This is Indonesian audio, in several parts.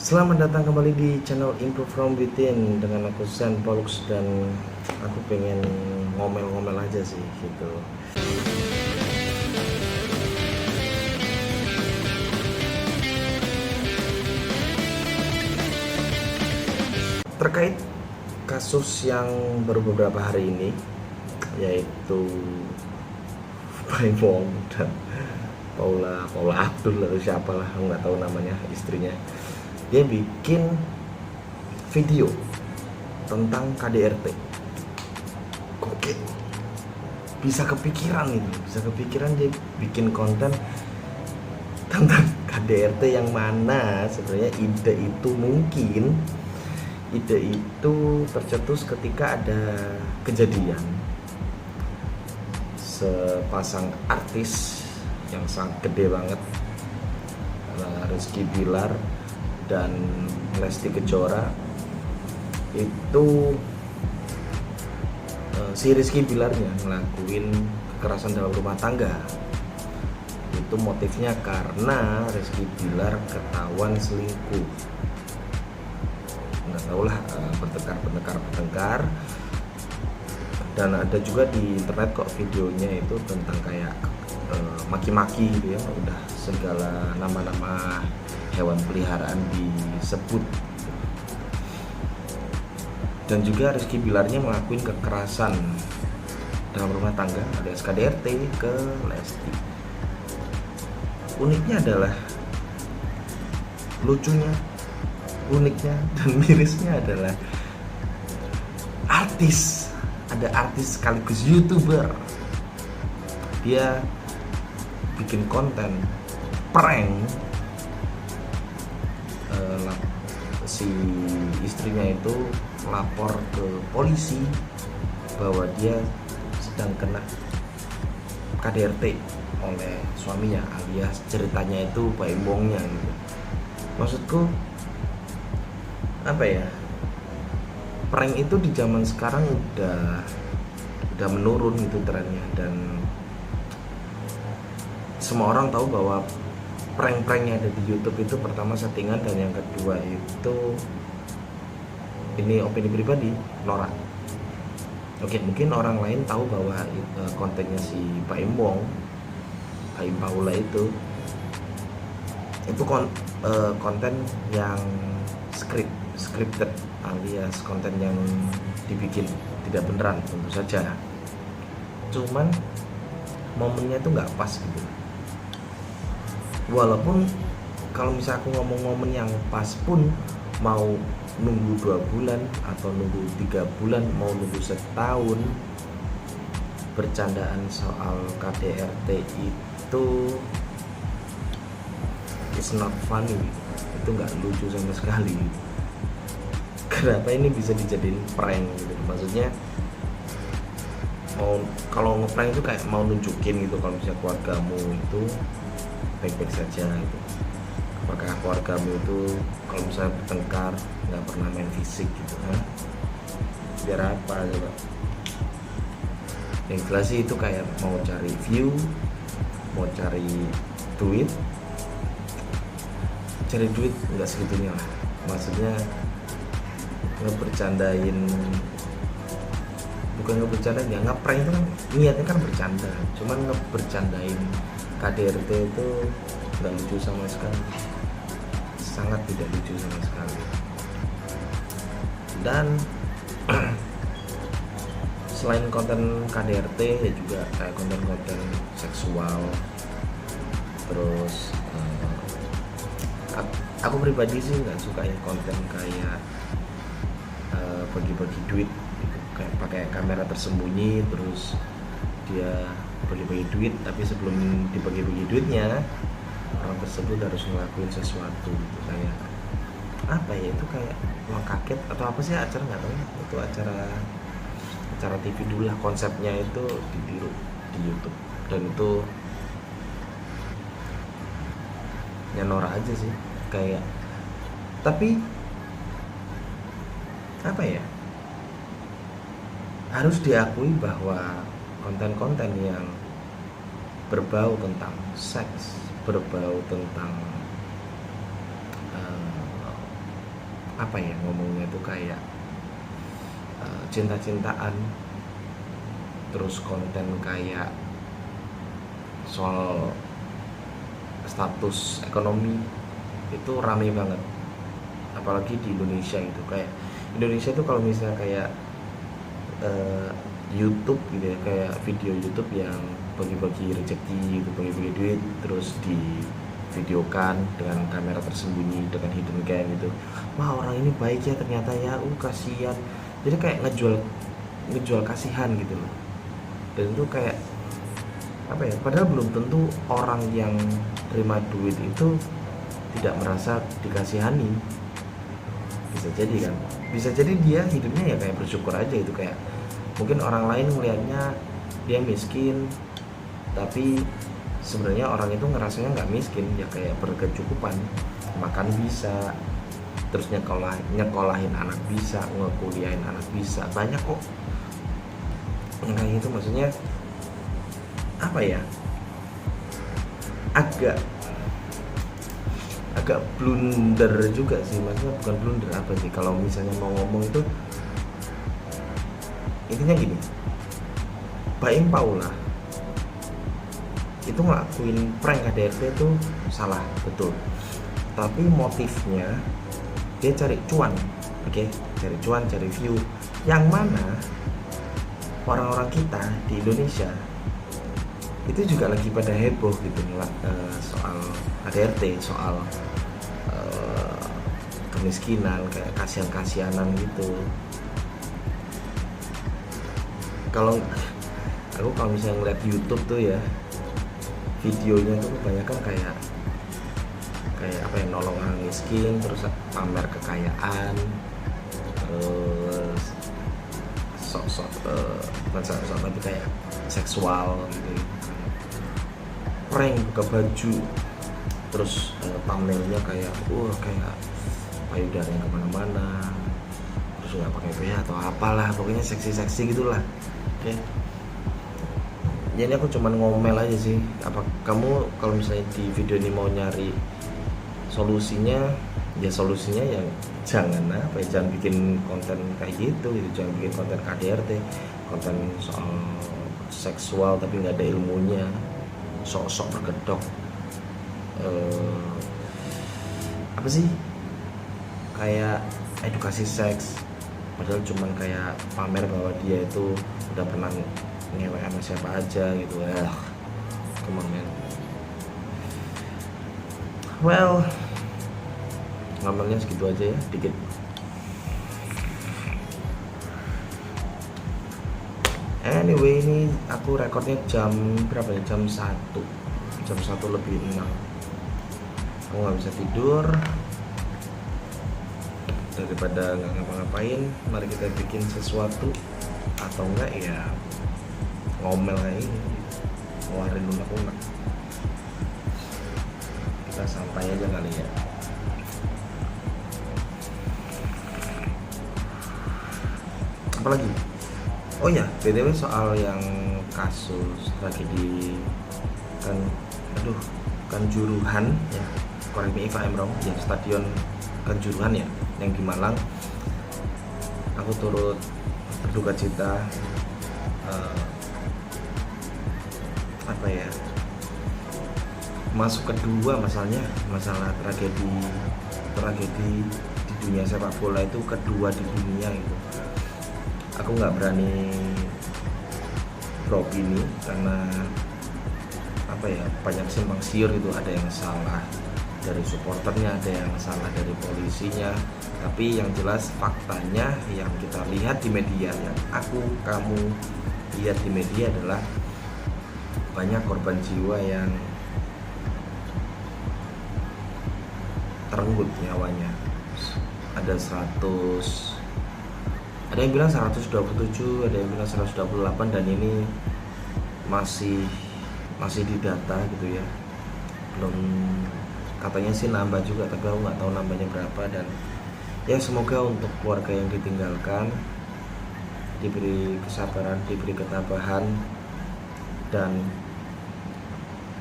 Selamat datang kembali di channel Improve From Within dengan aku Zen Pollux, dan aku pengen ngomel-ngomel aja sih gitu. Terkait kasus yang baru beberapa hari ini, yaitu Pai Wong dan Paula Abdul atau siapalah, nggak tahu namanya istrinya. Dia bikin video tentang KDRT. Oke, bisa kepikiran dia bikin konten tentang KDRT, yang mana sebenarnya ide itu tercetus ketika ada kejadian sepasang artis yang sangat gede banget, Rizky Bilar dan Lesti Kejora. Itu si Rizky Bilarnya ngelakuin kekerasan dalam rumah tangga. Itu motifnya karena Rizky Bilar ketahuan selingkuh. Nggak tahulah, bertengkar. Dan ada juga di internet kok videonya itu tentang kayak maki-maki gitu ya, udah segala nama-nama hewan peliharaan disebut. Dan juga Rizky Bilarnya mengakuin kekerasan dalam rumah tangga alias KDRT ke Lesti. Uniknya dan mirisnya adalah ada artis sekaligus YouTuber. Dia bikin konten prank si istrinya itu lapor ke polisi bahwa dia sedang kena KDRT oleh suaminya, alias ceritanya itu baimongnya gitu. Maksudku apa ya, prank itu di zaman sekarang udah menurun gitu trennya, dan semua orang tahu bahwa prank-prank yang ada di YouTube itu pertama settingan, dan yang kedua itu, ini opini pribadi, norak. Oke, mungkin orang lain tahu bahwa kontennya si Paim Paula itu konten yang scripted, alias konten yang dibikin tidak beneran tentu saja. Cuman momennya itu nggak pas gitu. Walaupun kalau misalnya aku ngomong momen yang pas pun, mau nunggu 2 bulan atau nunggu 3 bulan, mau nunggu setahun, bercandaan soal KDRT itu it's not funny, itu nggak lucu sama sekali. Kenapa ini bisa dijadiin prank gitu? Maksudnya kalau ngeprank itu kayak mau nunjukin gitu kalau misalnya keluargamu itu baik-baik saja gitu. Apakah keluargamu itu kalau misalnya bertengkar nggak pernah main fisik gitu, biar apa coba? Yang jelas sih itu kayak mau cari view, mau cari duit nggak segitunya lah. Maksudnya bukan ngebercandain ya, ngeprank itu kan niatnya kan bercanda, cuman ngebercandain KDRT itu nggak lucu sama sekali, sangat tidak lucu sama sekali. Dan selain konten KDRT ya juga kayak konten-konten seksual. Terus aku pribadi sih nggak suka ya konten kayak bagi-bagi duit gitu. Kayak pakai kamera tersembunyi, terus dia bagi-bagi duit, tapi sebelum dibagi-bagi duitnya orang tersebut harus ngelakuin sesuatu gitu. Kayak apa ya, itu kayak uang kaget atau apa sih acara, nggak tahu ya, itu acara TV dulu lah, konsepnya itu ditiru di YouTube, dan itu ya norak aja sih. Kayak, tapi apa ya, harus diakui bahwa konten-konten yang berbau tentang seks, berbau tentang apa ya ngomongnya itu kayak cinta-cintaan, terus konten kayak soal status ekonomi itu rame banget, apalagi di Indonesia gitu. Kayak Indonesia tuh kalau misalnya kayak YouTube gitu ya, kayak video YouTube yang bagi-bagi rezeki gitu, bagi-bagi duit, terus di videokan dengan kamera tersembunyi dengan hidden cam gitu. Wah, orang ini baik ya ternyata ya, kasihan. Jadi kayak ngejual kasihan gitu loh. Dan itu kayak apa ya, padahal belum tentu orang yang terima duit itu tidak merasa dikasihani. Bisa jadi kan, bisa jadi dia hidupnya ya kayak bersyukur aja itu. Kayak mungkin orang lain melihatnya dia miskin, tapi sebenarnya orang itu ngerasanya nggak miskin, ya kayak berkecukupan, makan bisa, terus nyekolahin anak bisa, ngekuliahin anak bisa, banyak kok yang kayak gitu. Maksudnya apa ya, agak blunder juga sih, maksudnya bukan blunder apa sih, kalau misalnya mau ngomong itu intinya gini, Baim Paula itu ngelakuin prank KDRT itu salah, betul, tapi motifnya dia cari cuan, oke? Cari cuan, cari view, yang mana orang-orang kita di Indonesia itu juga lagi pada heboh gitu soal KDRT, soal kemiskinan, kayak kasihan-kasihanan gitu. Kalau misalnya ngeliat YouTube tuh ya, videonya tuh kebanyakan kayak apa ya, nolong orang miskin, terus pamer kekayaan, terus sok-sok bukan sok-sok tapi kayak seksual gitu, prank buka baju, terus pamernya kayak kayak payudara yang kemana-mana, terus nggak pakai BH atau apalah, pokoknya seksi-seksi gitulah. Oke. Jadi aku cuman ngomel aja sih. Apa kamu kalau misalnya di video ini mau nyari solusinya, ya solusinya yang jangan bikin konten kayak gitu, jangan bikin konten KDRT, konten soal seksual tapi nggak ada ilmunya, sok-sok berkedok, apa sih, kayak edukasi seks, padahal cuman kayak pamer bahwa dia itu udah pernah ngewek sama siapa aja gitu. Come on man. Well, ngamalnya segitu aja ya, dikit. Anyway, ini aku rekodnya jam berapa ya? Jam 1 lebih 6. Aku gak bisa tidur. Daripada gak ngapa-ngapain, mari kita bikin sesuatu. Atau enggak ya ngomel kayak ini, ngeluarin unek-unek. Kita santai aja kali ya. Apalagi? Oh ya, BTW soal yang kasus tragedi Kanjuruhan ya, correct me if I'm wrong, ya, stadion Kanjuruhan ya, yang di Malang. Aku turut berduka cita, apa ya, masuk kedua masalah tragedi di dunia sepak bola itu kedua di dunia gitu. Aku nggak berani beropini karena apa ya, banyak simpang siur gitu, ada yang salah dari supporternya, ada yang salah dari polisinya, tapi yang jelas faktanya yang kita lihat di media, yang kamu lihat di media adalah banyak korban jiwa yang terenggut nyawanya. Ada yang bilang 127, ada yang bilang 128, dan ini masih didata gitu ya, belum, katanya sih nambah juga, tapi aku nggak tahu nambahnya berapa. Dan ya semoga untuk keluarga yang ditinggalkan diberi kesabaran, diberi ketabahan, dan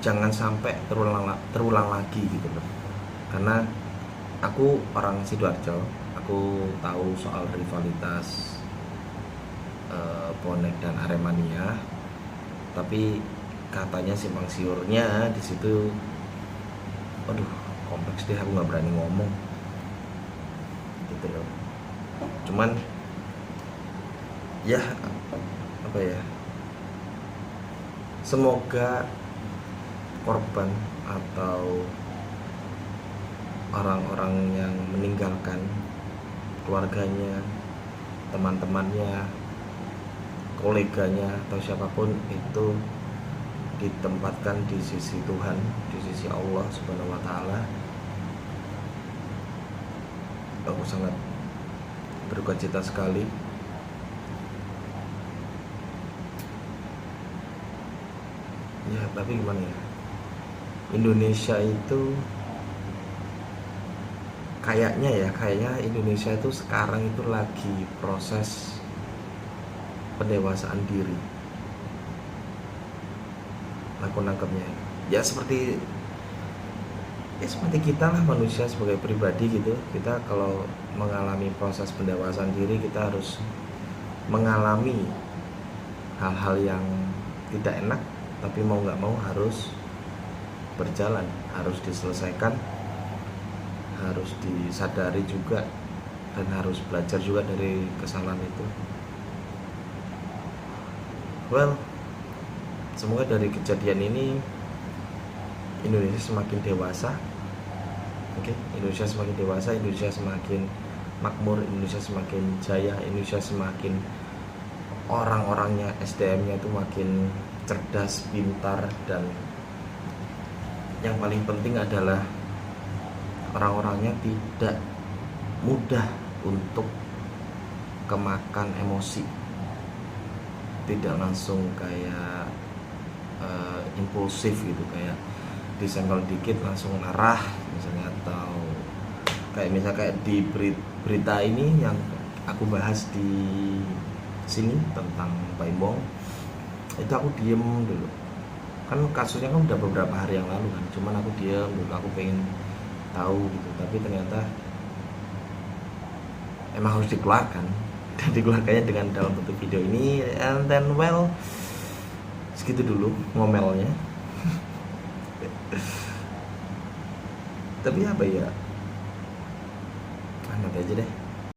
jangan sampai terulang lagi gitu loh. Karena aku orang Sidoarjo, aku aku tahu soal rivalitas bonek dan Aremania, tapi katanya simpang siurnya di situ, aduh kompleks deh, aku nggak berani ngomong gitu loh. Cuman ya apa ya, semoga korban atau orang-orang yang meninggalkan keluarganya, teman-temannya, koleganya atau siapapun itu ditempatkan di sisi Tuhan, di sisi Allah Subhanahu wa taala. Aku sangat berduka cita sekali. Ya, tapi gimana ya? Indonesia itu kayaknya Indonesia itu sekarang itu lagi proses pendewasaan diri. Aku nangkepnya ya seperti kita lah, manusia sebagai pribadi gitu. Kita kalau mengalami proses pendewasaan diri, kita harus mengalami hal-hal yang tidak enak, tapi mau nggak mau harus berjalan, harus diselesaikan, harus disadari juga, dan harus belajar juga dari kesalahan itu. Well, semoga dari kejadian ini Indonesia semakin dewasa. Indonesia semakin dewasa, Indonesia semakin makmur, Indonesia semakin jaya, Indonesia semakin orang-orangnya, SDM-nya itu makin cerdas, pintar, dan yang paling penting adalah orang-orangnya tidak mudah untuk kemakan emosi, tidak langsung kayak impulsif gitu, kayak disenggol dikit langsung marah misalnya, atau kayak di berita ini yang aku bahas di sini tentang Baimbong, itu aku diem dulu, kan kasusnya kan udah beberapa hari yang lalu kan, cuman aku diem dulu, aku pengen tahu gitu, tapi ternyata emang harus dikeluarkan dan dikeluarkannya dengan dalam bentuk video ini. And then well, segitu dulu ngomelnya. Tapi apa ya, nanti aja deh.